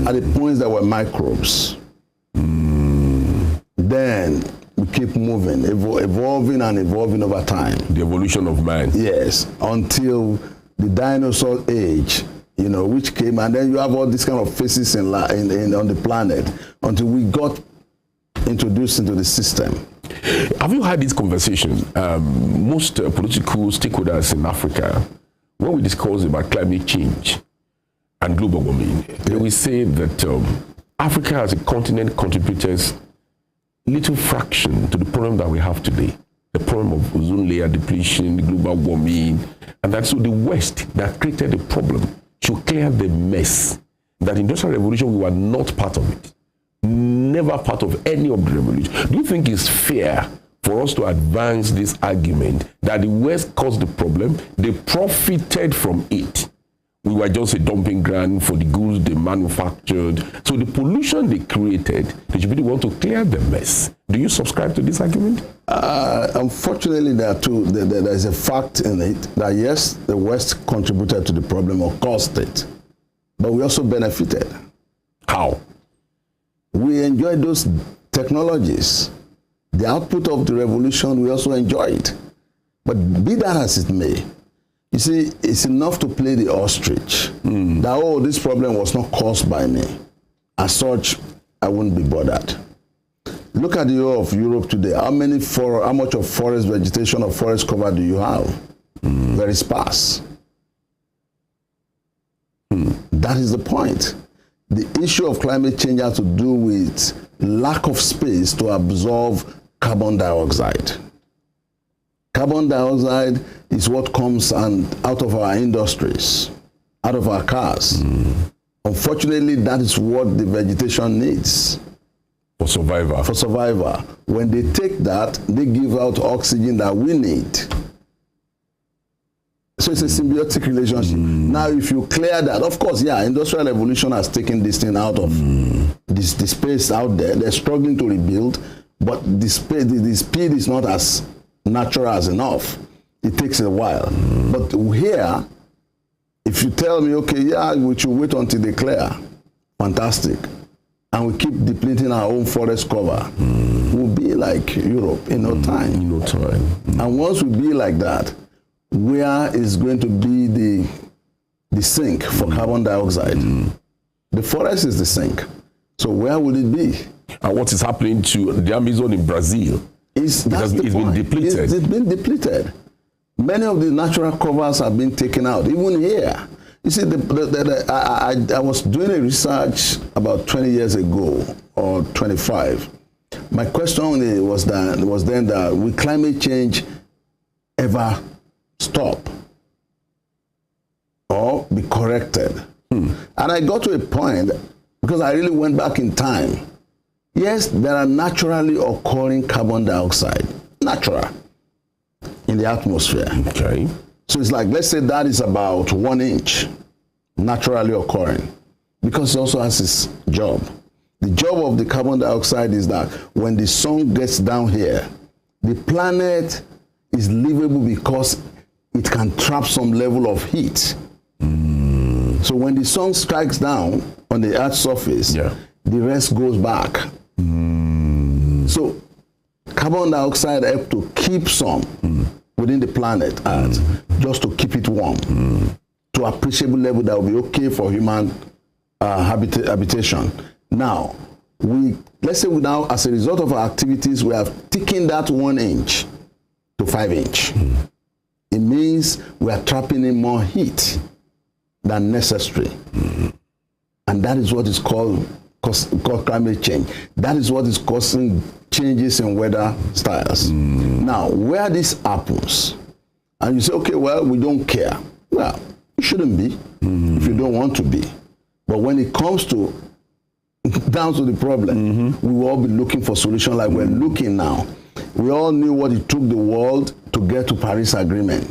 at the points that were microbes. Then we keep moving, evolving and evolving over time. The evolution of man. Yes, until the dinosaur age, you know, which came, and then you have all these kind of phases on the planet until we got introduced into the system. Have you had this conversation? Most political stakeholders in Africa, when we discuss about climate change and global warming, they will say that Africa as a continent contributes little fraction to the problem that we have today. The problem of ozone layer depletion, global warming, and that's so the West that created the problem should clear the mess. That Industrial Revolution, we were not part of it. Never part of any of the revolution. Do you think it's fair for us to advance this argument that the West caused the problem, they profited from it? We were just a dumping ground for the goods they manufactured. So the pollution they created, they should be the one to clear the mess. Do you subscribe to this argument? Unfortunately, there is a fact in it that yes, the West contributed to the problem or caused it, but we also benefited. How? We enjoyed those technologies. The output of the revolution, we also enjoy it. But be that as it may, you see, it's enough to play the ostrich. That, oh, this problem was not caused by me. As such, I wouldn't be bothered. Look at the whole of Europe today. How much of forest vegetation or forest cover do you have? Very sparse. That is the point. The issue of climate change has to do with lack of space to absorb carbon dioxide. Carbon dioxide is what comes out of our industries, out of our cars. Unfortunately, that is what the vegetation needs. For survival. For survival. When they take that, they give out oxygen that we need. So it's a symbiotic relationship. Now, if you clear that, of course, yeah, industrial evolution has taken this thing out of the space out there. They're struggling to rebuild, but the speed is not as natural as enough. It takes a while. But here, if you tell me, okay, yeah, we should wait until they clear, fantastic. And we keep depleting our own forest cover, we'll be like Europe in no time. In no time. And once we be like that, where is going to be the sink for carbon dioxide? The forest is the sink. So where will it be? And what is happening to the Amazon in Brazil? It's been depleted. It's been depleted. Many of the natural covers have been taken out, even here. You see, I was doing a research about 20 years ago, or 25. My question was then that will climate change ever stop or be corrected? And I got to a point, because I really went back in time. Yes, there are naturally occurring carbon dioxide, natural, in the atmosphere. Okay. So it's like, let's say that is about 1 inch naturally occurring, because it also has its job. The job of the carbon dioxide is that when the sun gets down here, the planet is livable because it can trap some level of heat. So when the sun strikes down on the Earth's surface, the rest goes back. So carbon dioxide helps to keep some within the planet Earth, just to keep it warm, to appreciable level that will be okay for human habitation. Now, let's say now, as a result of our activities, we have taken that 1 inch to 5 inch. It means we are trapping in more heat than necessary. And that is what is called climate change. That is what is causing changes in weather styles. Now, where this happens, and you say, okay, well, we don't care. Well, you shouldn't be if you don't want to be. But when it comes to down to the problem, we will all be looking for solutions like we're looking now. We all knew what it took the world to get to Paris Agreement.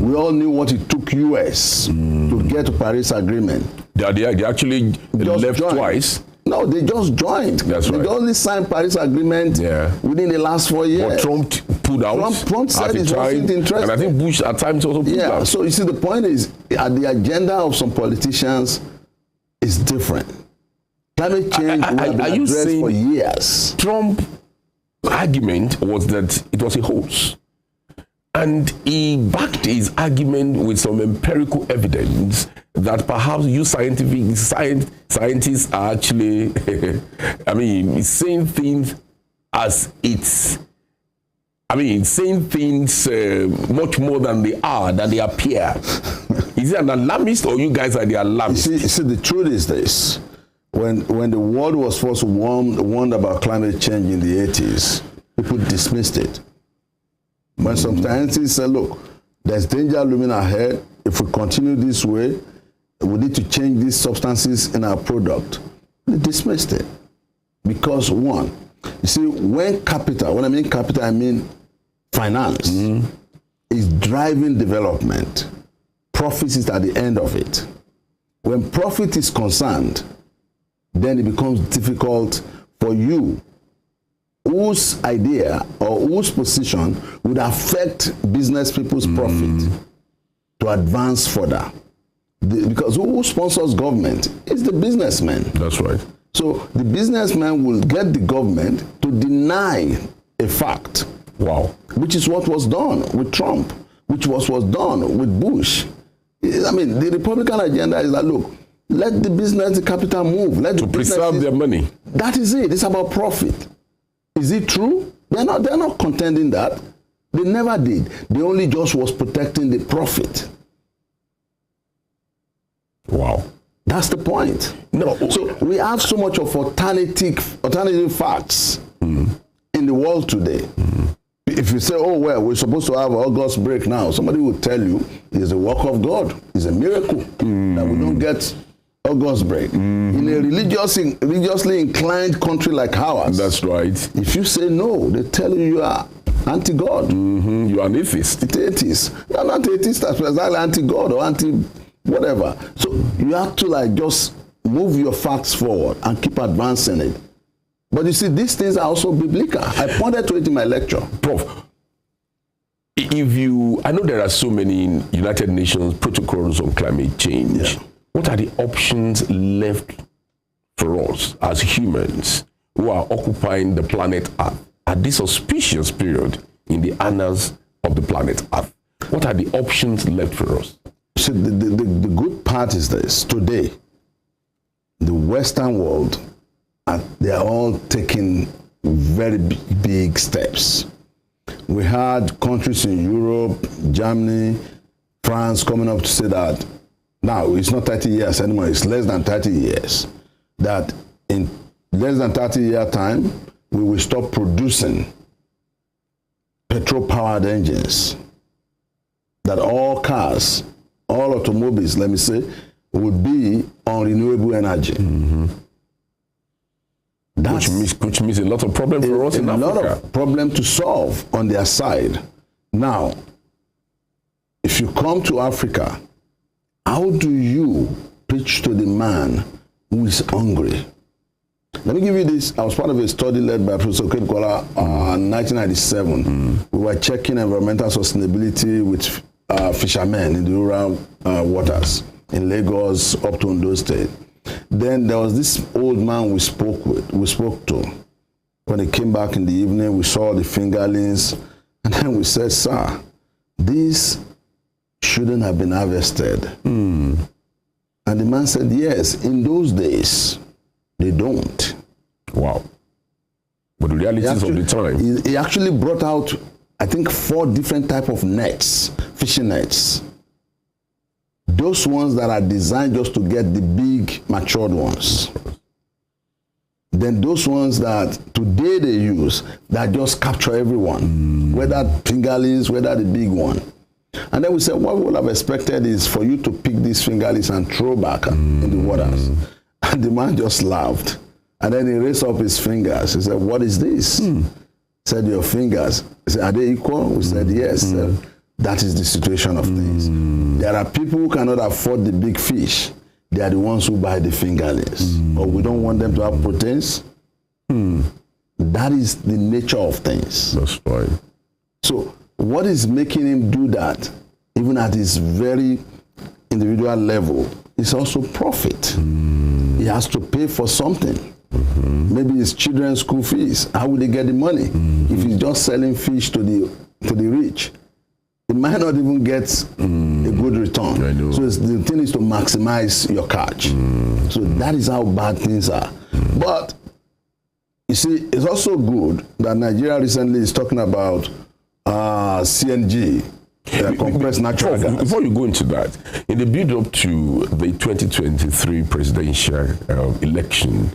We all knew what it took US to get to Paris Agreement. They actually left twice. No, they just joined. That's right. They only signed Paris Agreement within the last 4 years. But Trump pulled out. Trump said he wasn't interested. And I think Bush at times also pulled out. So you see, the point is, the agenda of some politicians is different. Climate change will have been addressed for years. Trump's argument was that it was a hoax. And he backed his argument with some empirical evidence that perhaps you scientists are actually, saying things as it's, saying things much more than they are, than they appear. Is it an alarmist or you guys are the alarmists? You see, the truth is this. When the world was first warned about climate change in the 80s, people dismissed it. When some scientists said, look, there's danger looming ahead. If we continue this way, we need to change these substances in our product. They dismissed it. Because one, you see, when I mean capital, I mean finance, is driving development. Profit is at the end of it. When profit is concerned, then it becomes difficult for you whose idea or whose position would affect business people's profit to advance further. Because who sponsors government is the businessman. That's right. So the businessman will get the government to deny a fact. Wow. Which is what was done with Trump, which was done with Bush. I mean, the Republican agenda is that, look, let the business, the capital move. Let to preserve their money. That is it. It's about profit. Is it true? They're not contending that. They never did. They only just was protecting the profit. Wow. That's the point. No. So we have so much of alternative facts in the world today. If you say, oh, well, we're supposed to have August break now, somebody will tell you it's a work of God. It's a miracle that we don't get August break. In a religiously inclined country like ours. That's right. If you say no, they tell you you are anti-God. You are an atheist. Atheist. You're not atheist, that's exactly anti-God or anti-whatever. So you have to just move your facts forward and keep advancing it. But you see, these things are also biblical. I pointed to it in my lecture. Prof, I know there are so many United Nations protocols on climate change. Yeah. What are the options left for us as humans who are occupying the planet Earth at this auspicious period in the annals of the planet Earth? What are the options left for us? So the good part is this. Today, the Western world, they are all taking very big steps. We had countries in Europe, Germany, France coming up to say that now it's not 30 years anymore, it's less than 30 years. That in less than 30-year time, we will stop producing petrol-powered engines. That all cars, all automobiles, let me say, would be on renewable energy. Which means a lot of problem for us in Africa. A lot of problem to solve on their side. Now, if you come to Africa, how do you preach to the man who is hungry? Let me give you this. I was part of a study led by Professor KOLA in 1997. We were checking environmental sustainability with fishermen in the rural waters in Lagos up to Ondo State. Then there was this old man we spoke to. When he came back in the evening, we saw the fingerlings, and then we said, sir, these shouldn't have been harvested. And the man said, yes, in those days, they don't. Wow. But the realities of the time. He actually brought out, I think, 4 different types of nets, fishing nets. Those ones that are designed just to get the big matured ones. Then those ones that today they use that just capture everyone, whether fingerlings, whether the big one. And then we said, what we would have expected is for you to pick these fingerlings and throw back in the waters. And the man just laughed. And then he raised up his fingers. He said, what is this? He said, your fingers. He said, are they equal? We said, yes. That is the situation of things. There are people who cannot afford the big fish. They are the ones who buy the fingerlings. But we don't want them to have proteins. That is the nature of things. That's right. So what is making him do that, even at his very individual level, is also profit. He has to pay for something. Maybe his children's school fees. How will they get the money? If he's just selling fish to the rich, it might not even get a good return. So the thing is to maximize your catch. So that is how bad things are. But you see, it's also good that Nigeria recently is talking about CNG, compressed natural gas. Before you go into that, in the build-up to the 2023 presidential election,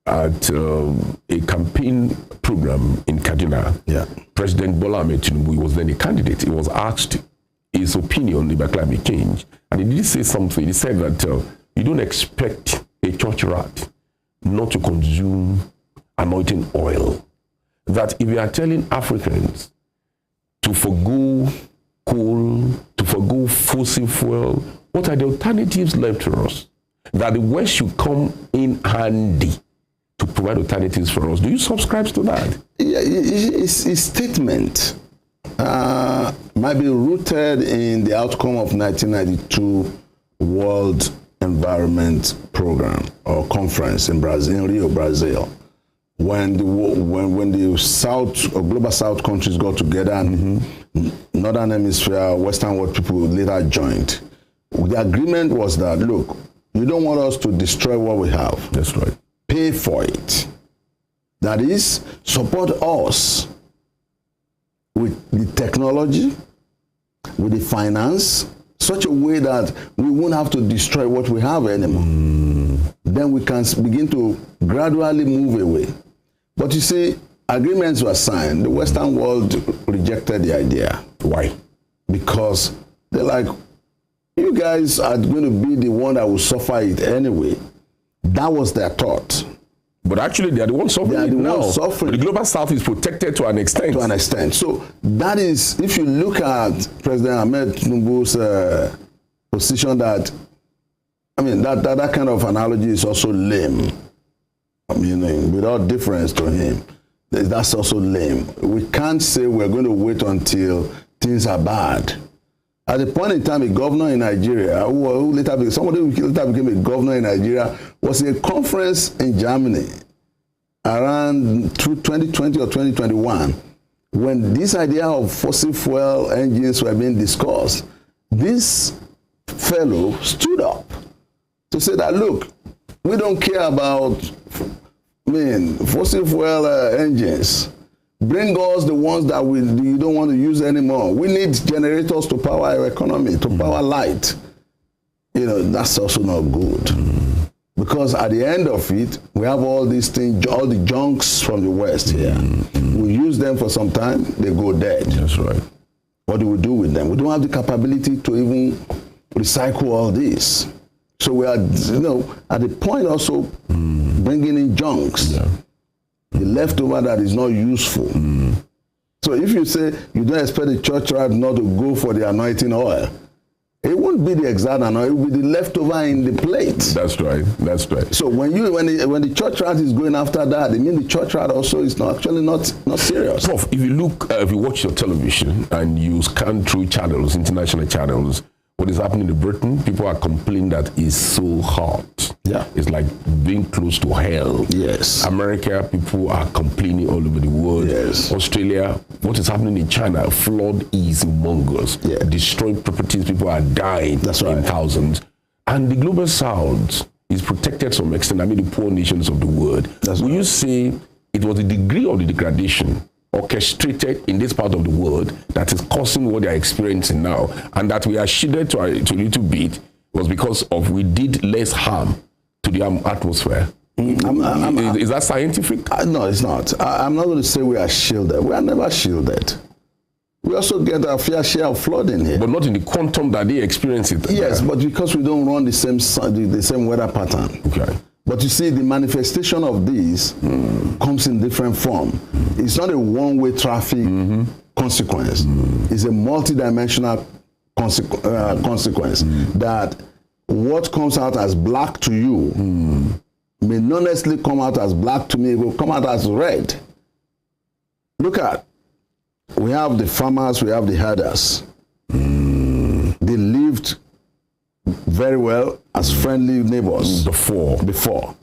at a campaign program in Kaduna, President Bola Ahmed Tinubu was then a candidate. He was asked his opinion about climate change, and he did say something. He said that you don't expect a church rat not to consume anointing oil. That if you are telling Africans to forgo coal, to forgo fossil fuel, what are the alternatives left for us? That the West should come in handy to provide alternatives for us. Do you subscribe to that? Yeah, his statement might be rooted in the outcome of 1992 World Environment Program or Conference in Brazil, in Rio, Brazil, when the South or Global South countries got together and Northern Hemisphere, Western world people later joined. The agreement was that, look, you don't want us to destroy what we have. That's right. Pay for it. That is, support us with the technology, with the finance, such a way that we won't have to destroy what we have anymore. Then we can begin to gradually move away. But you see, agreements were signed. The Western world rejected the idea. Why? Because they're like, you guys are going to be the one that will suffer it anyway. That was their thought. But actually, they are the ones suffering it now. But the Global South is protected to an extent. To an extent. So that is, if you look at President Ahmed Tinubu's position, that, I mean, that kind of analogy is also lame. I mean, without difference to him, that's also lame. We can't say we're going to wait until things are bad. At the point in time, a governor in Nigeria, somebody who later became a governor in Nigeria, was in a conference in Germany around 2020 or 2021, when this idea of fossil fuel engines were being discussed. This fellow stood up to say that, look, we don't care about fossil fuel engines. Bring us the ones that you don't want to use anymore. We need generators to power our economy, to power light. You know, that's also not good. Because at the end of it, we have all these things, all the junks from the West here. We use them for some time, they go dead. That's right. What do we do with them? We don't have the capability to even recycle all this. So we are, you know, at the point also bringing in junks. Yeah. The leftover that is not useful. So if you say you don't expect the church rat not to go for the anointing oil, it won't be the exact anointing, it will be the leftover in the plate. That's right. That's right. So when the church rat is going after that, it means the church rat also is not serious. Prof, if you look, if you watch your television and you scan through channels, international channels, what is happening in Britain, people are complaining that it's so hot. Yeah. It's like being close to hell. Yes. America, people are complaining all over the world. Yes. Australia, what is happening in China, flood is humongous. Yeah. Destroying properties, people are dying. That's right. In thousands. And the Global South is protected to some extent. I mean, the poor nations of the world. Will you say it was the degree of the degradation orchestrated in this part of the world that is causing what they are experiencing now, and that we are shielded to a little bit was because of we did less harm to the atmosphere? Is that scientific? No, it's not. I'm not going to say we are shielded. We are never shielded. We also get our fair share of flooding here. But not in the quantum that they experience it. Yes, but because we don't run the same weather pattern. Okay. But you see, the manifestation of this comes in different form. It's not a one-way traffic consequence. It's a multidimensional consequence that what comes out as black to you may not necessarily come out as black to me. It will come out as red. Look at, we have the farmers, we have the herders. They lived very well as friendly neighbors before.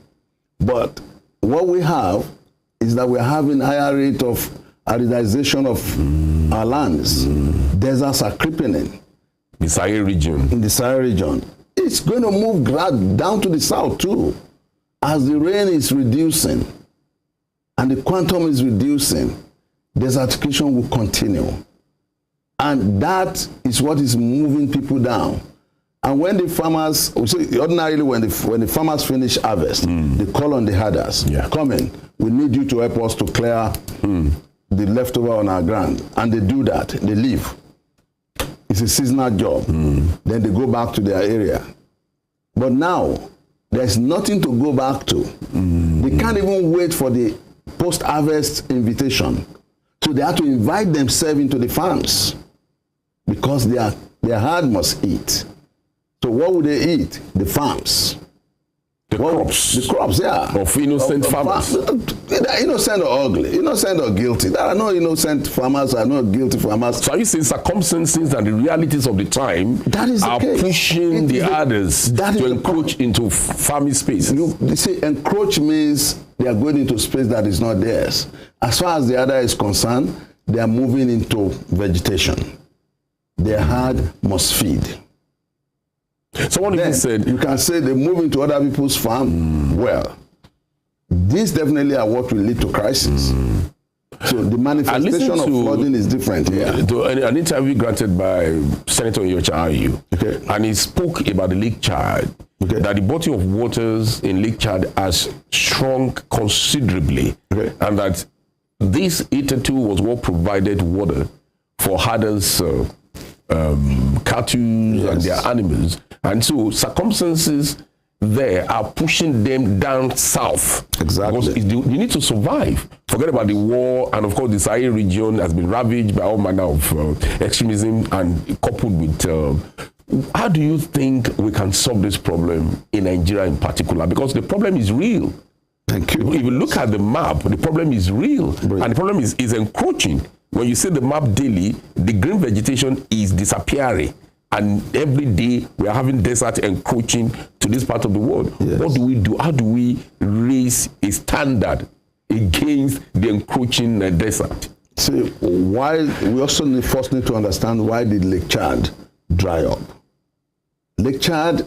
But what we have is that we're having higher rate of aridization of our lands. Deserts are creeping in. The Sahel region. In the Sahel region. It's going to move down to the south too. As the rain is reducing and the quantum is reducing, desertification will continue. And that is what is moving people down. And when the farmers, ordinarily when the farmers finish harvest, they call on the herders, come in, we need you to help us to clear the leftover on our ground. And they do that, they leave. It's a seasonal job. Then they go back to their area. But now, there's nothing to go back to. They can't even wait for the post-harvest invitation. So they have to invite themselves into the farms because their herd must eat. So what would they eat? The farms. The crops. The crops, yeah. Of innocent farmers. They're innocent or ugly, innocent or guilty. There are no innocent farmers, there are no guilty farmers. So are you saying circumstances and the realities of the time are pushing the others to encroach into farming space? You see, encroach means they are going into space that is not theirs. As far as the other is concerned, they are moving into vegetation. Their herd must feed. Someone even said, you can say they move into other people's farm. Well, these definitely are what will lead to crisis. So the manifestation of flooding is different here. To an interview granted by Senator Yocha, and he spoke about the Lake Chad, that the body of waters in Lake Chad has shrunk considerably, and that this hitherto was what provided water for herders' cattle and their animals. And so circumstances there are pushing them down south. Exactly. Because you need to survive. Forget about the war, and of course the Sahel region has been ravaged by all manner of extremism, and coupled with how do you think we can solve this problem in Nigeria in particular? Because the problem is real. Thank you. If you look at the map, the problem is real. Brilliant. And the problem is encroaching. When you see the map daily, the green vegetation is disappearing. And every day we are having desert encroaching to this part of the world. Yes. What do we do? How do we raise a standard against the encroaching desert? See, why we also first need to understand why did Lake Chad dry up. Lake Chad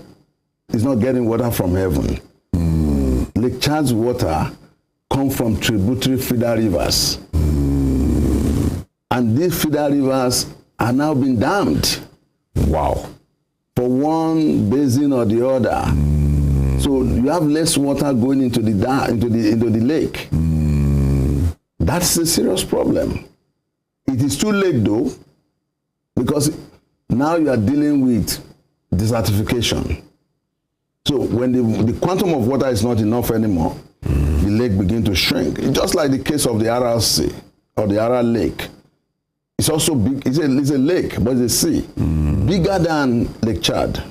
is not getting water from heaven. Lake Chad's water come from tributary feeder rivers. And these feeder rivers are now being dammed. Wow. For one basin or the other. So you have less water going into the lake. That's a serious problem. It is too late though, because now you are dealing with desertification. So when the quantum of water is not enough anymore, the lake begins to shrink. Just like the case of the Aral Sea or the Aral Lake. It's also big. It's a lake, but it's a sea. Bigger than Lake Chad.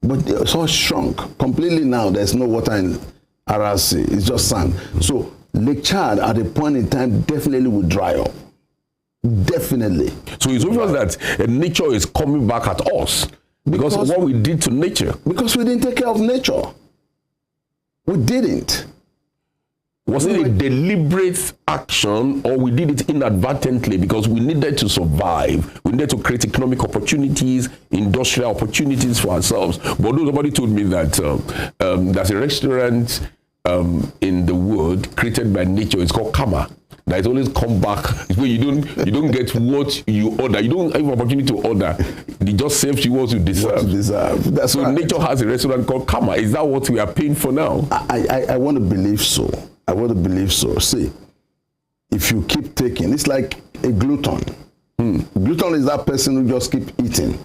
But it's all shrunk completely now. There's no water in Aral Sea. It's just sand. So Lake Chad at a point in time definitely will dry up. Definitely. So it's obvious that nature is coming back at us because of what we did to nature. Because we didn't take care of nature. We didn't. Was it a deliberate action, or we did it inadvertently because we needed to survive? We needed to create economic opportunities, industrial opportunities for ourselves. But nobody told me that there's a restaurant in the world created by nature. It's called Karma. That it always come back. It's where you don't get what you order. You don't have an opportunity to order. It just serves you what you deserve. That's so right. Nature has a restaurant called Karma. Is that what we are paying for now? I want to believe so. I want to believe so. See, if you keep taking, it's like a glutton. Glutton is that person who just keep eating.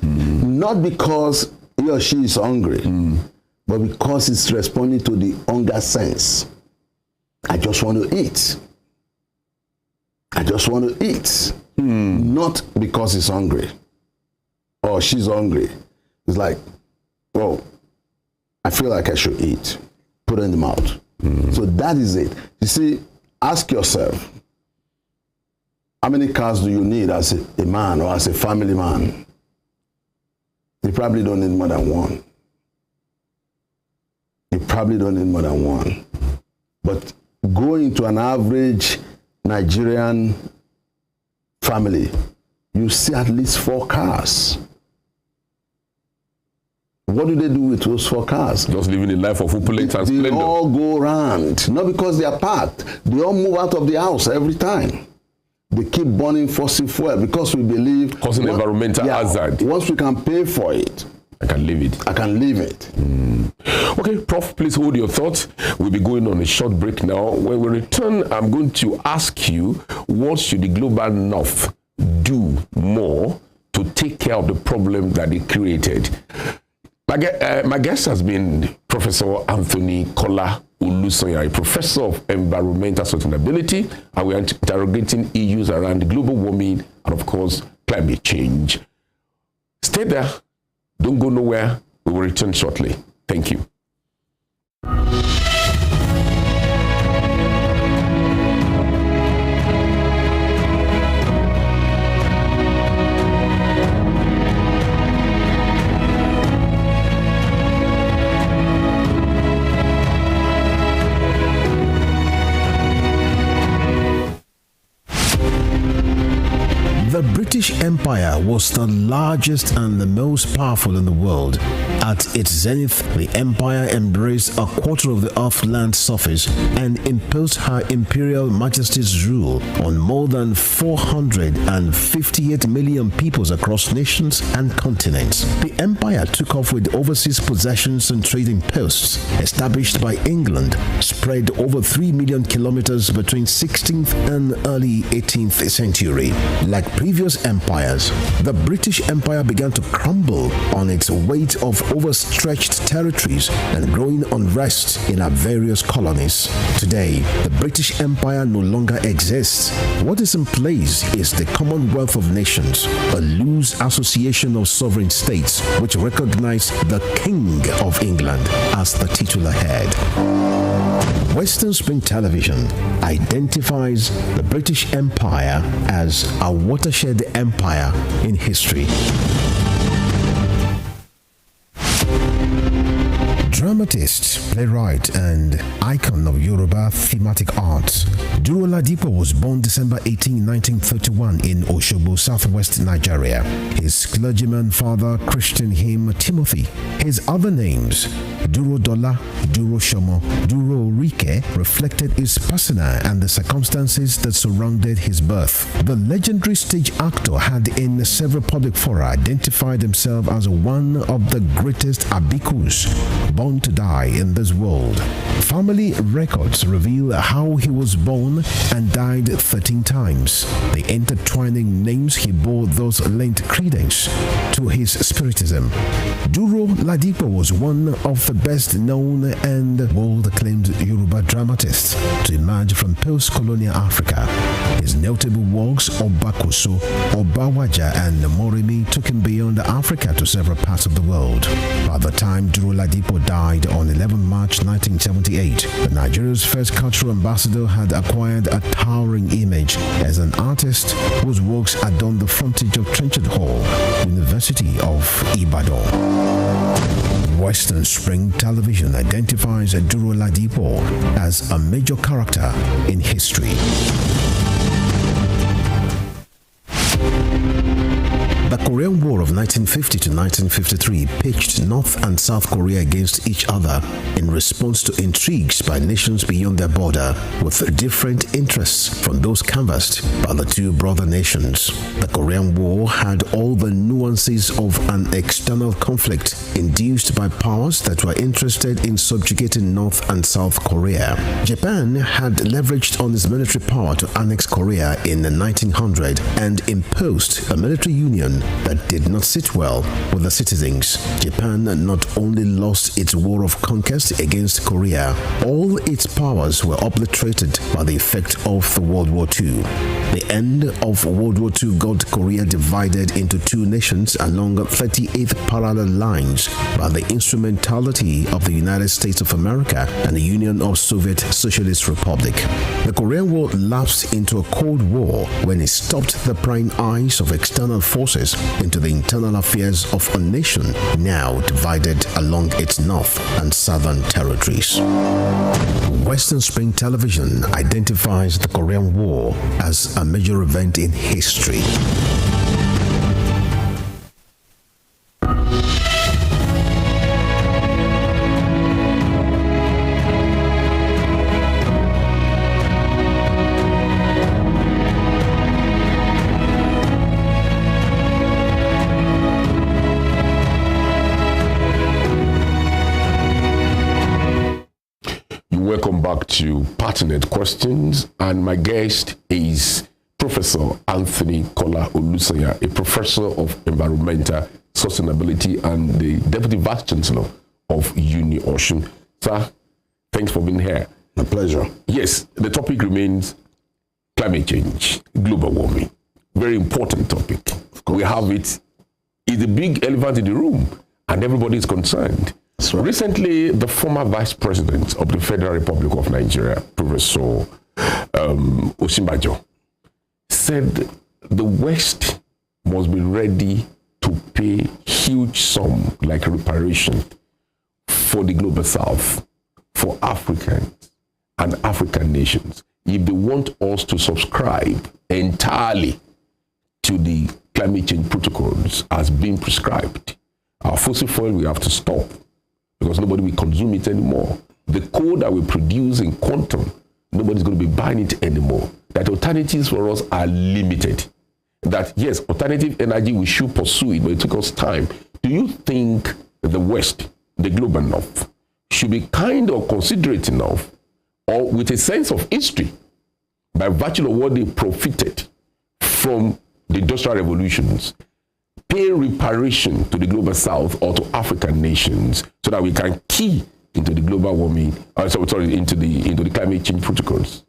Not because he or she is hungry, but because it's responding to the hunger sense. I just want to eat. I just want to eat. Not because he's hungry or she's hungry. It's like, well, I feel like I should eat. Put it in the mouth. So that is it. You see, ask yourself, how many cars do you need as a man or as a family man? You probably don't need more than one. You probably don't need more than one. But go into an average Nigerian family, you see at least 4 cars. What do they do with those 4 cars? Just living a life of opulence and They splendor. all go around, not because they are parked. They all move out of the house every time. They keep burning fossil fuel because we believe... Causing environmental hazard. Once we can pay for it, I can live it. I can leave it. Okay, Prof, please hold your thoughts. We'll be going on a short break now. When we return, I'm going to ask you, what should the global north do more to take care of the problem that they created? My guest has been Professor Anthony KOLA OLUSANYA, a professor of environmental sustainability, and we're interrogating issues around global warming and, of course, climate change. Stay there. Don't go nowhere. We will return shortly. Thank you. The British Empire was the largest and the most powerful in the world. At its zenith, the empire embraced a quarter of the Earth's land surface and imposed her imperial majesty's rule on more than 458 million peoples across nations and continents. The empire took off with overseas possessions and trading posts established by England, spread over 3 million kilometers between 16th and early 18th century. Like previous empires, the British Empire began to crumble on its weight of overstretched territories and growing unrest in our various colonies. Today, the British Empire no longer exists. What is in place is the Commonwealth of Nations, a loose association of sovereign states which recognize the King of England as the titular head. Western Spring Television identifies the British Empire as a watershed empire in history. Dramatist, playwright, and icon of Yoruba thematic arts, Duro Ladipo was born December 18, 1931 in Osogbo, southwest Nigeria. His clergyman father christened him Timothy. His other names, Duro Dola, Duro Shomo, Duro Rike, reflected his persona and the circumstances that surrounded his birth. The legendary stage actor had in several public fora identified himself as one of the greatest abikus born to die in this world. Family records reveal how he was born and died 13 times. The intertwining names he bore thus lent credence to his spiritism. Duro Ladipo was one of the best known and world-acclaimed Yoruba dramatists to emerge from post-colonial Africa. His notable works, Obakoso, Obawaja, and Morimi, took him beyond Africa to several parts of the world. By the time Duro Ladipo died on 11 March 1978, the Nigeria's first cultural ambassador had acquired a towering image as an artist whose works adorned the frontage of Trenchard Hall, University of Ibadan. Western Spring Television identifies Duro Ladipo as a major character in history. The Korean War of 1950 to 1953 pitched North and South Korea against each other in response to intrigues by nations beyond their border with different interests from those canvassed by the two brother nations. The Korean War had all the nuances of an external conflict induced by powers that were interested in subjugating North and South Korea. Japan had leveraged on its military power to annex Korea in 1900 and imposed a military union that did not sit well with the citizens. Japan not only lost its war of conquest against Korea, all its powers were obliterated by the effect of the World War II. The end of World War II got Korea divided into two nations along 38 parallel lines by the instrumentality of the United States of America and the Union of Soviet Socialist Republic. The Korean War lapsed into a Cold War when it stopped the prying eyes of external forces into the internal affairs of a nation now divided along its north and southern territories. Western Spring Television identifies the Korean War as a major event in history. Welcome back to Pertinent Questions, and my guest is Professor Anthony KOLA OLUSANYA, a professor of environmental sustainability and the Deputy Vice Chancellor of Uni Osun. Sir, thanks for being here. My pleasure. Yes, the topic remains climate change, global warming. Very important topic. We have it. It's a big elephant in the room, and everybody is concerned. Right. Recently, the former Vice President of the Federal Republic of Nigeria, Professor Osinbajo, said the West must be ready to pay huge sum like reparation for the global South, for Africans and African nations, if they want us to subscribe entirely to the climate change protocols as being prescribed. Our fossil fuel, we have to stop, because nobody will consume it anymore. The coal that we produce in quantum, nobody's going to be buying it anymore. That alternatives for us are limited. That, yes, alternative energy, we should pursue it, but it took us time. Do you think the West, the global North, should be kind or considerate enough, or with a sense of history, by virtue of what they profited from the industrial revolutions, pay reparation to the global South or to African nations so that we can key into the global warming, into the climate change protocols?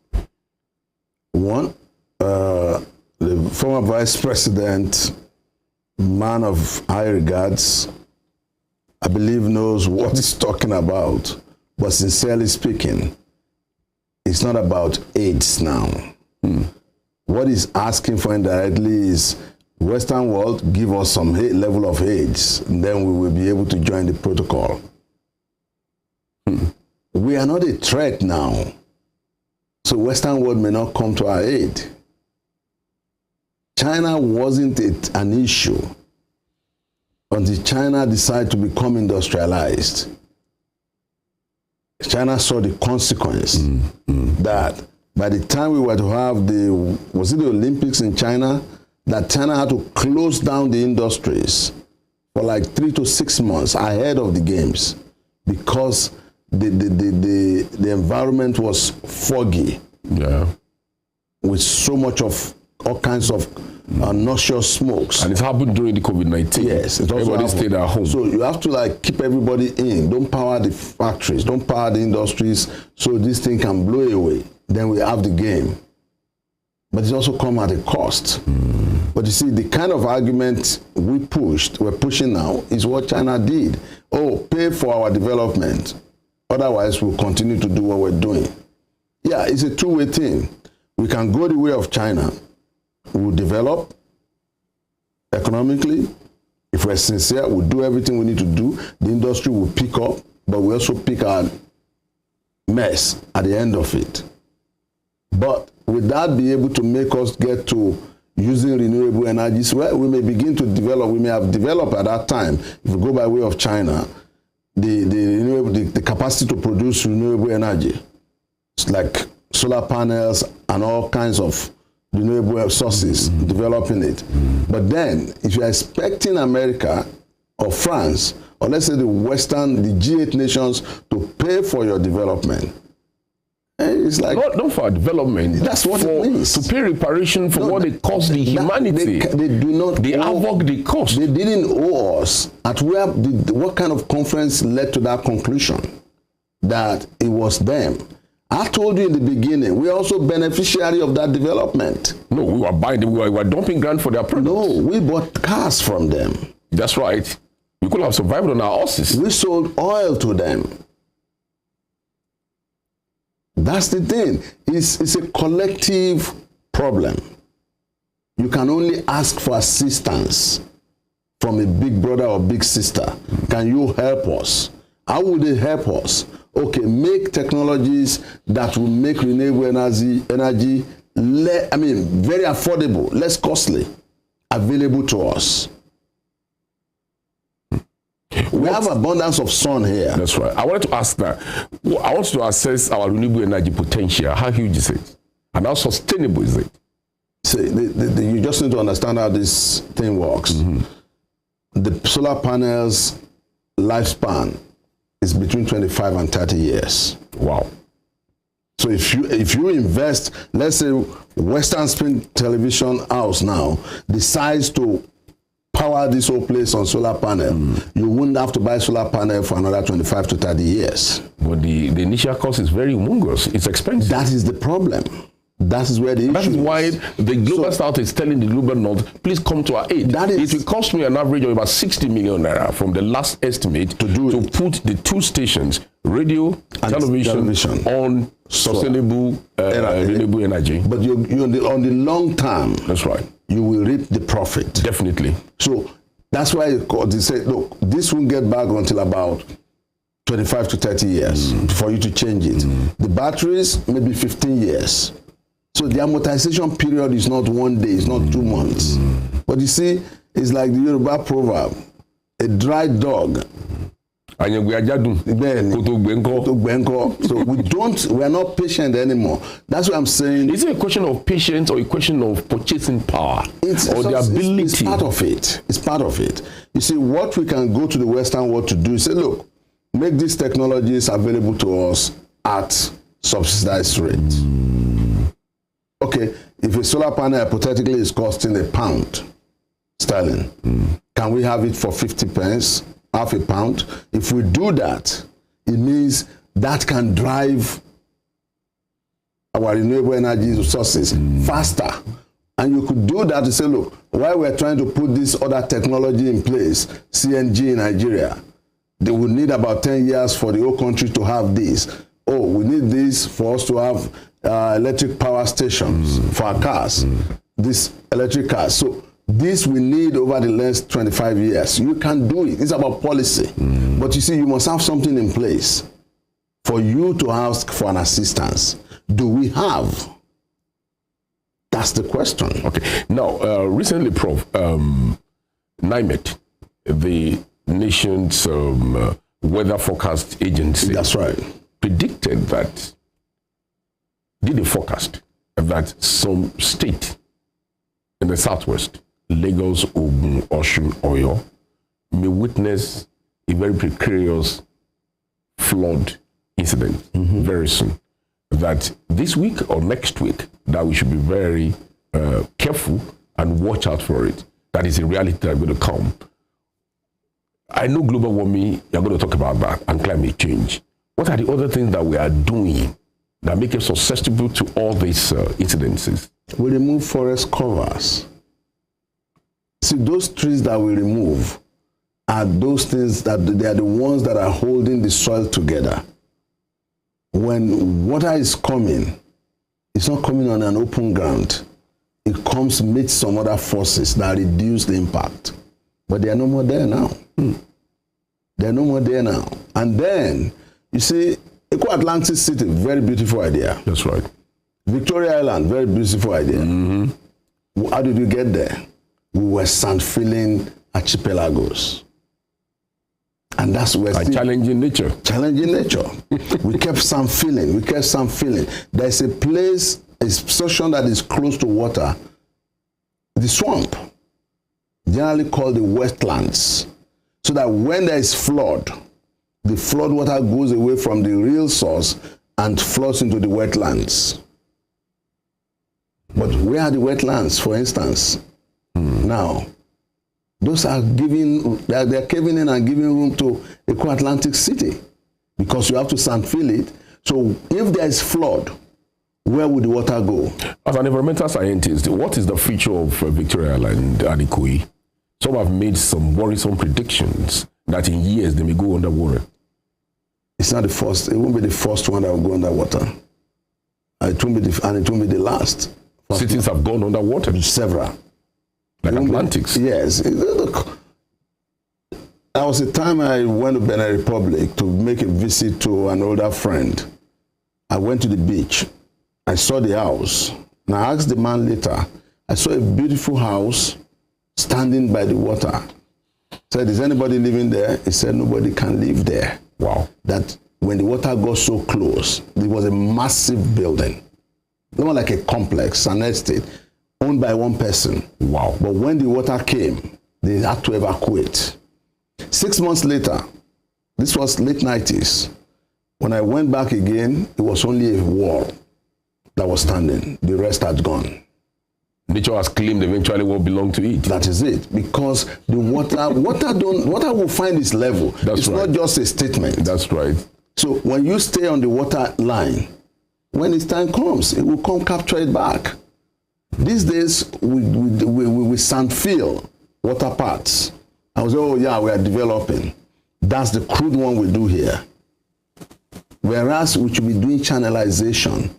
One, the former Vice President, man of high regards, I believe knows what he's talking about. But sincerely speaking, it's not about AIDS now. What he's asking for indirectly is Western world, give us some level of AIDS, and then we will be able to join the protocol. We are not a threat now. So Western world may not come to our aid. China wasn't an issue until China decided to become industrialized. China saw the consequence that by the time we were to have the Olympics in China, that China had to close down the industries for like 3 to 6 months ahead of the games because the environment was foggy. Yeah. With so much of all kinds of noxious smokes. And it happened during the COVID-19. Yes. It also everybody stayed at home. So you have to like keep everybody in. Don't power the factories. Don't power the industries so this thing can blow away. Then we have the game. But it also comes at a cost. But you see, the kind of argument we're pushing now is what China did. Oh, pay for our development. Otherwise, we'll continue to do what we're doing. Yeah, it's a two-way thing. We can go the way of China. We'll develop economically. If we're sincere, we'll do everything we need to do. The industry will pick up, but we also pick our mess at the end of it. But would that be able to make us get to using renewable energies? Well, we may begin to develop, we may have developed at that time, if we go by way of China, the capacity to produce renewable energy. It's like solar panels and all kinds of renewable sources, developing it. But then, if you're expecting America or France, or let's say the G8 nations to pay for your development, it's like not for development. That's what it means. To pay reparation for what it cost the humanity. They do not. They havoc the cost. They didn't owe us. What kind of conference led to that conclusion that it was them? I told you in the beginning, we're also beneficiary of that development. No, we were buying them. We were dumping ground for their products. No, we bought cars from them. That's right. We could have survived on our horses. We sold oil to them. That's the thing. It's a collective problem. You can only ask for assistance from a big brother or big sister. Can you help us? How would they help us? Okay, make technologies that will make renewable energy very affordable, less costly, available to us. We have abundance of sun here. That's right. I wanted to ask that. I want to assess our renewable energy potential. How huge is it? And how sustainable is it? See, you just need to understand how this thing works. The solar panels lifespan is between 25 and 30 years. Wow. So if you invest, let's say Western Spring Television House now decides to power this whole place on solar panel, you wouldn't have to buy solar panel for another 25 to 30 years. But the initial cost is very humongous. It's expensive. That is the problem. That is where the issue is. That is why the global south is telling the global north, please come to our aid. It will cost me an average of about 60 million naira from the last estimate to put the two stations, radio and television on sustainable renewable energy. But on the long term, that's right, you will reap the profit. Definitely. So that's why they say, look, this won't get back until about 25 to 30 years for you to change it. The batteries, maybe 15 years. So the amortization period is not 1 day, it's not 2 months. But you see, it's like the Yoruba proverb, a dry dog. So we are not patient anymore. That's what I'm saying. Is it a question of patience or a question of purchasing power or the ability? It's part of it. It's part of it. You see, what we can go to the Western world to do is say, look, make these technologies available to us at subsidized rate. Okay, if a solar panel hypothetically is costing £1 sterling, can we have it for 50 pence, half a pound? If we do that, it means that can drive our renewable energy resources faster. And you could do that to say, look, while we're trying to put this other technology in place, CNG in Nigeria, they would need about 10 years for the whole country to have this. Oh, we need this for us to have electric power stations for our cars, these electric cars. So this we need over the next 25 years. You can do it. It's about policy. But you see, you must have something in place for you to ask for an assistance. Do we have? That's the question. Okay. Now, recently, Prof, NIMET, the nation's weather forecast agency, that's right, predicted that, did a forecast that some state in the southwest, Lagos, Ogun, Osun, Oyo, may witness a very precarious flood incident very soon. That this week or next week, that we should be very careful and watch out for it. That is a reality that is going to come. I know global warming, you're going to talk about that, and climate change. What are the other things that we are doing that make us susceptible to all these incidences? We remove forest covers. See, those trees that we remove are those things that they are the ones that are holding the soil together. When water is coming, it's not coming on an open ground. It comes meets some other forces that reduce the impact. But they are no more there now. They are no more there now. And then, you see, Atlantic City, very beautiful idea. That's right. Victoria Island, very beautiful idea. How did we get there? We were sand-filling archipelagos. And that's where challenging nature. Challenging nature. We kept sand-filling. We kept sand-filling. There's a place, a section that is close to water, the swamp, generally called the wetlands, so that when there is flood, the flood water goes away from the real source and flows into the wetlands. But where are the wetlands, for instance? Now, those are they're caving in and giving room to Atlantic City because you have to sand fill it. So if there is flood, where would the water go? As an environmental scientist, what is the future of Victoria Island and Ikoyi? Some have made some worrisome predictions that in years they may go underwater. It's not the first. It won't be the first one that will go underwater. It won't be the last. Cities have gone underwater. Several. Like Atlantics. Yes. Look, there was a time I went to Benin Republic to make a visit to an older friend. I went to the beach. I saw the house. And I asked the man later, I saw a beautiful house standing by the water. I said, is anybody living there? He said, nobody can live there. Wow. That when the water got so close, it was a massive building. Not like a complex, an estate, owned by one person. Wow. But when the water came, they had to evacuate. 6 months later, this was late 90s, when I went back again, it was only a wall that was standing. The rest had gone. Nature has claimed eventually what belonged to it. That is it. Because the water will find its level. It's right. Not just a statement. That's right. So when you stay on the water line, when its time comes, it will come capture it back. These days, we sand fill water parts. I was, oh yeah, we are developing. That's the crude one we do here. Whereas we should be doing channelization,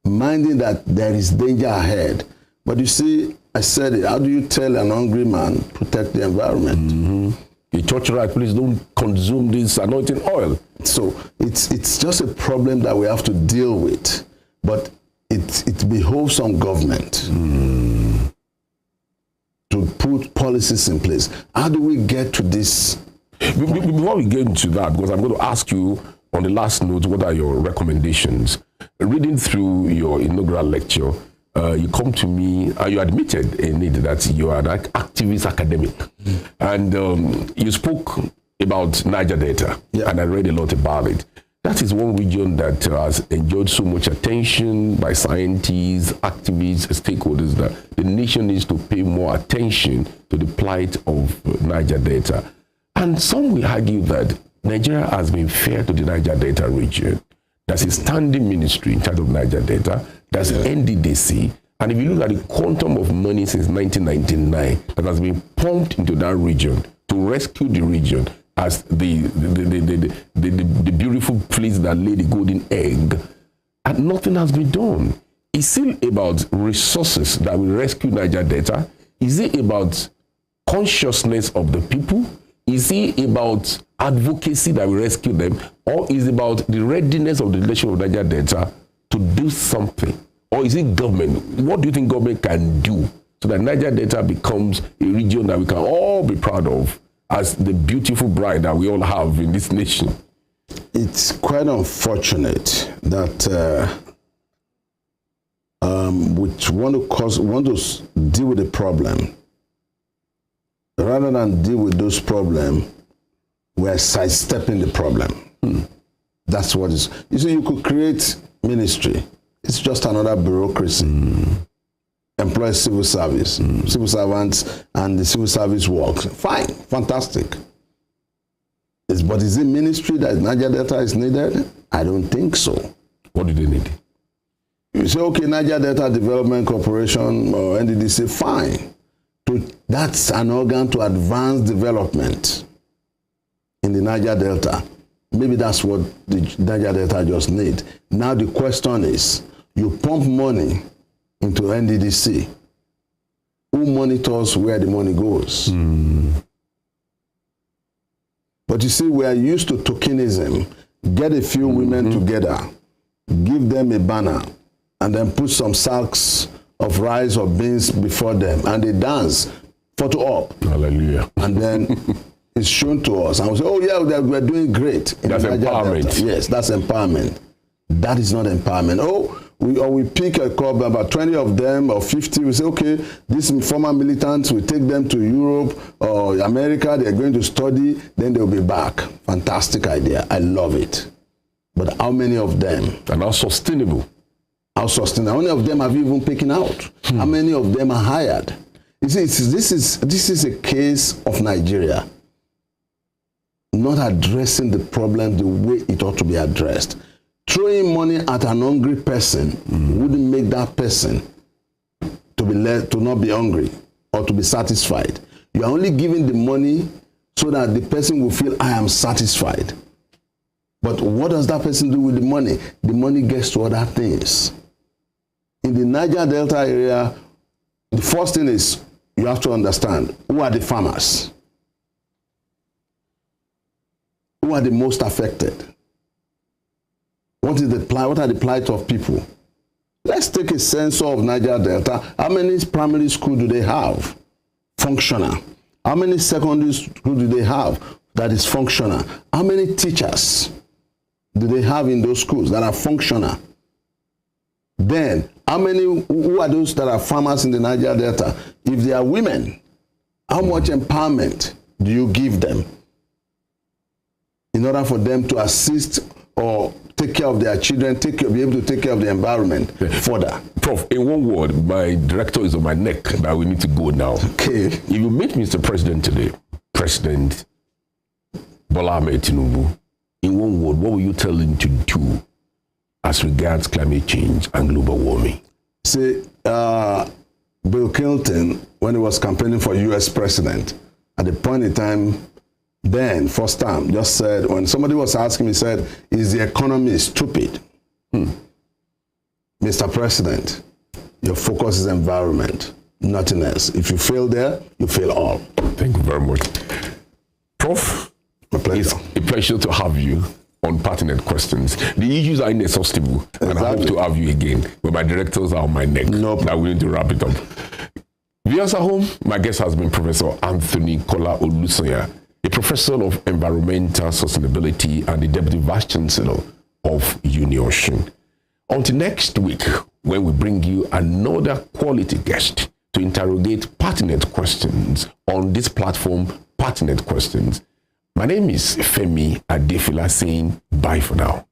minding that there is danger ahead. But you see, I said it, how do you tell an hungry man, protect the environment? Mm-hmm. The church right, please don't consume this anointing oil. So it's just a problem that we have to deal with. But it behoves on government to put policies in place. How do we get to this? Before we get into that, because I'm going to ask you on the last note, what are your recommendations? Reading through your inaugural lecture, you come to me, you admitted in it that you are an activist academic. And you spoke about Niger Delta, and I read a lot about it. That is one region that has enjoyed so much attention by scientists, activists, stakeholders, that the nation needs to pay more attention to the plight of Niger Delta. And some will argue that Nigeria has been fair to the Niger Delta region. There's a standing ministry in charge of Niger Delta. There's NDDC. And if you look at the quantum of money since 1999 that has been pumped into that region to rescue the region as the beautiful place that laid the golden egg, and nothing has been done. It's still about resources that will rescue Niger Delta. Is it about consciousness of the people? Is it about advocacy that will rescue them? Or is it about the readiness of the leadership of Niger Delta to do something? Or is it government? What do you think government can do so that Niger Delta becomes a region that we can all be proud of as the beautiful bride that we all have in this nation? It's quite unfortunate that we want to deal with the problem. Rather than deal with those problems, we're sidestepping the problem. That's what it is. You see, you could create ministry. It's just another bureaucracy. Employ civil service, civil servants, and the civil service works. Fine, fantastic. But is it ministry that Niger Delta is needed? I don't think so. What do they need? You say, okay, Niger Delta Development Corporation or NDDC, fine. That's an organ to advance development in the Niger Delta. Maybe that's what the Niger Delta just need. Now the question is, you pump money into NDDC. Who monitors where the money goes? But you see, we are used to tokenism. Get a few women together, give them a banner, and then put some sacks of rice or beans before them, and they dance, photo op. Hallelujah. And then it's shown to us, and we say, oh yeah, we're doing great. That's empowerment. Yes, that's empowerment. That is not empowerment. We pick a club, about 20 of them or 50, we say, okay, these former militants, we take them to Europe or America, they're going to study, then they'll be back. Fantastic idea. I love it. But how many of them? And how sustainable? How sustainable? How many of them have you even taken out? How many of them are hired? You see, this is a case of Nigeria not addressing the problem the way it ought to be addressed. throwing money at an hungry person wouldn't make that person to not be hungry or to be satisfied. You are only giving the money so that the person will feel, I am satisfied. But what does that person do with the money? The money gets to other things. In the Niger Delta area, the first thing is you have to understand, who are the farmers? Who are the most affected? What are the plight of people? Let's take a census of Niger Delta. How many primary schools do they have? Functional. How many secondary schools do they have that is functional? How many teachers do they have in those schools that are functional? Then, who are those that are farmers in the Niger Delta? If they are women, how much empowerment do you give them in order for them to assist or take care of their children, be able to take care of the environment further? Prof, in one word, my director is on my neck that we need to go now. Okay. If you meet Mr. President today, President Bola Ahmed Tinubu, in one word, what will you tell him to do as regards climate change and global warming? See, Bill Clinton, when he was campaigning for US president, at the point in time, then, first time, just said, when somebody was asking me, he said, is the economy stupid? Mr. President, your focus is environment, nothing else. If you fail there, you fail all. Thank you very much. Prof, my pleasure. It's a pleasure to have you on Pertinent Questions. The issues are inexhaustible, and I hope to have you again, but my directors are on my neck. No problem. Now we need to wrap it up. Viewers at home, my guest has been Professor Anthony KOLA OLUSANYA, a professor of environmental sustainability and the deputy vice chancellor of UniOcean. Until next week, when we bring you another quality guest to interrogate pertinent questions on this platform, Pertinent Questions. My name is FEMI ADEFILA, saying bye for now.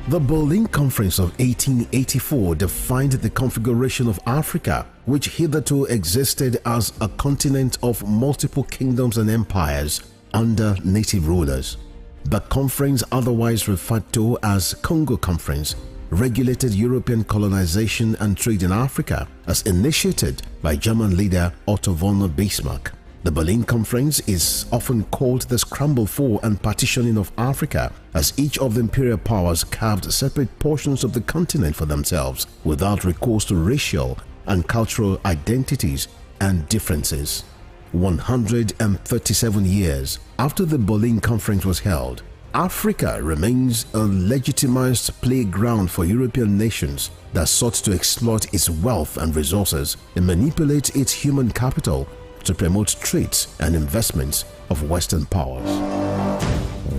The Berlin Conference of 1884 defined the configuration of Africa, which hitherto existed as a continent of multiple kingdoms and empires under native rulers. The conference, otherwise referred to as Congo Conference, regulated European colonization and trade in Africa as initiated by German leader Otto von Bismarck. The Berlin Conference is often called the scramble for and partitioning of Africa, as each of the imperial powers carved separate portions of the continent for themselves without recourse to racial and cultural identities and differences. 137 years after the Berlin Conference was held, Africa remains a legitimized playground for European nations that sought to exploit its wealth and resources and manipulate its human capital to promote trades and investments of Western powers.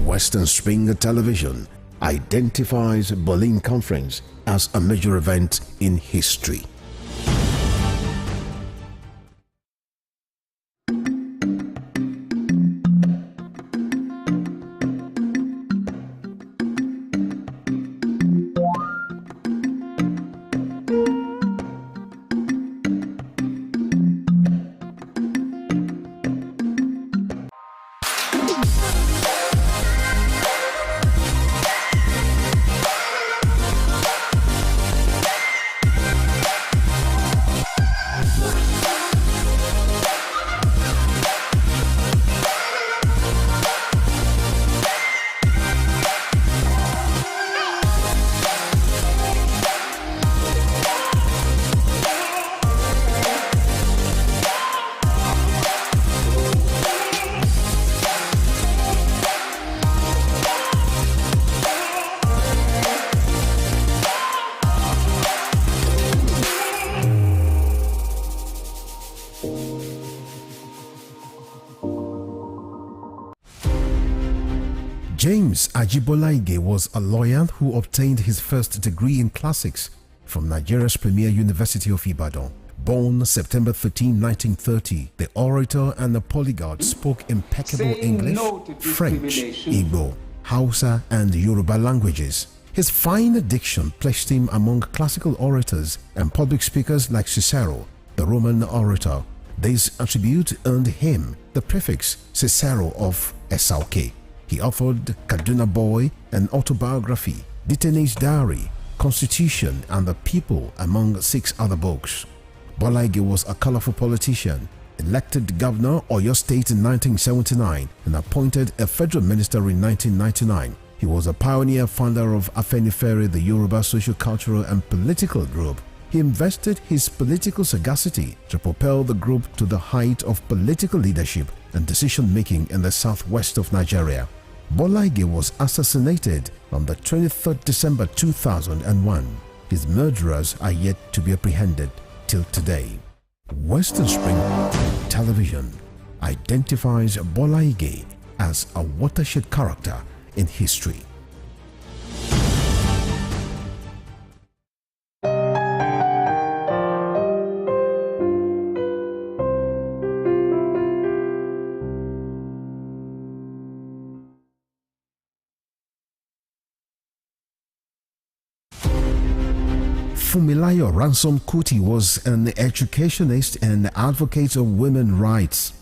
Western Springer Television identifies Berlin Conference as a major event in history. James Ajibolaige was a lawyer who obtained his first degree in classics from Nigeria's premier University of Ibadan. Born September 13, 1930, the orator and the polyglot spoke impeccable English, French, Igbo, Hausa, and Yoruba languages. His fine diction placed him among classical orators and public speakers like Cicero, the Roman orator. This attribute earned him the prefix Cicero of Esauke. He authored Kaduna Boy, an autobiography, Detainee's Diary, Constitution, and the People, among 6 other books. Bolaige was a colorful politician, elected governor of Oyo State in 1979 and appointed a federal minister in 1999. He was a pioneer founder of Afenifere, the Yoruba social, cultural, and political group. He invested his political sagacity to propel the group to the height of political leadership and decision-making in the southwest of Nigeria. Bolaige was assassinated on the 23rd December 2001. His murderers are yet to be apprehended till today. Western Spring Television identifies Bolaige as a watershed character in history. Fumilayo Ransom Kuti was an educationist and advocate of women's rights.